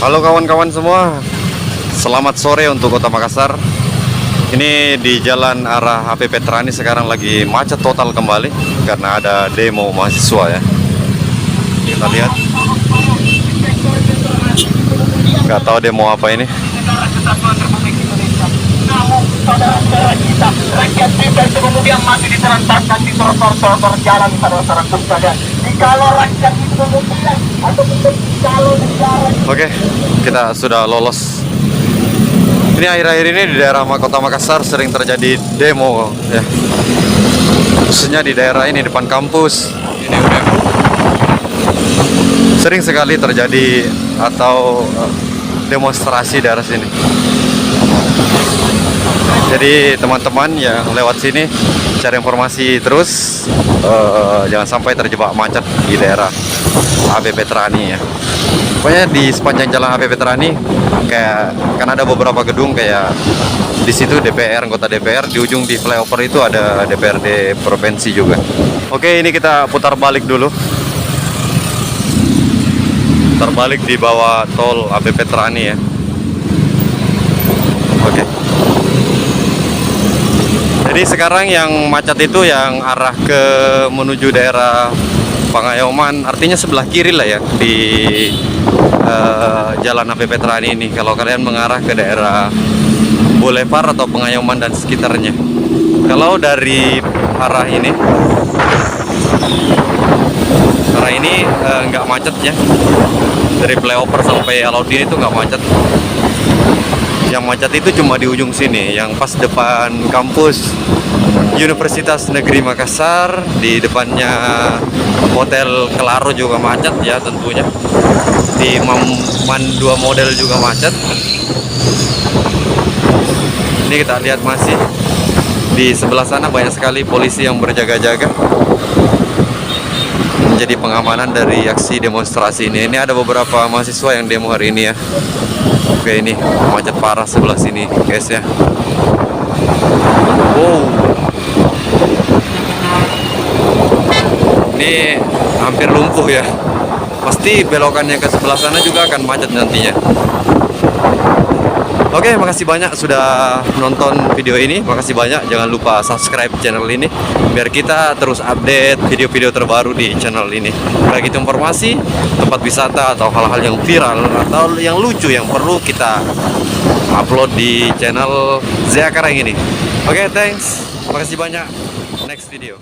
Halo kawan-kawan semua, selamat sore untuk Kota Makassar. Ini di jalan arah HP Petrani sekarang lagi macet total kembali karena ada demo mahasiswa ya. Kita lihat, nggak tahu demo apa ini. Saudara-saudara kita, rakyat kita itu kemudian masih diterantakan di trotoar-trotoar jalan, saudara-saudara sekalian. Jikalau rakyat itu kemudian atau kalau negara. Oke, kita sudah lolos. Ini akhir-akhir ini di daerah Kota Makassar sering terjadi demo ya. Khususnya di daerah ini depan kampus. Ini udah sering sekali terjadi atau demonstrasi daerah sini. Jadi teman-teman yang lewat sini cari informasi terus, jangan sampai terjebak macet di daerah HP Petrani ya. Pokoknya di sepanjang jalan HP Petrani kayak kan ada beberapa gedung kayak di situ DPR, anggota DPR, di ujung di flyover itu ada DPRD provinsi juga. Oke, ini kita putar balik dulu. Putar balik di bawah tol HP Petrani ya. Oke. Jadi sekarang yang macet itu yang arah ke menuju daerah Pangayoman, artinya sebelah kiri lah ya di jalan HP Petrani ini. Kalau kalian mengarah ke daerah Boulevard atau Pangayoman dan sekitarnya. Kalau dari arah ini nggak macet ya. Dari flyover sampai Alaudin itu nggak macet. Yang macet itu cuma di ujung sini, yang pas depan kampus Universitas Negeri Makassar, di depannya Hotel Kelaro juga macet ya tentunya. Di Man 2 Model juga macet. Ini kita lihat masih di sebelah sana banyak sekali polisi yang berjaga-jaga menjadi pengamanan dari aksi demonstrasi ini. Ini ada beberapa mahasiswa yang demo hari ini ya. Oke, ini macet parah sebelah sini guys ya. Wow, ini hampir lumpuh ya. Pasti belokannya ke sebelah sana juga akan macet nantinya. Oke, makasih banyak sudah nonton video ini. Makasih banyak, jangan lupa subscribe channel ini biar kita terus update video-video terbaru di channel ini. Baik itu informasi, tempat wisata, atau hal-hal yang viral atau yang lucu yang perlu kita upload di channel Zeakara yang ini. Oke, thanks. Makasih banyak. Next video.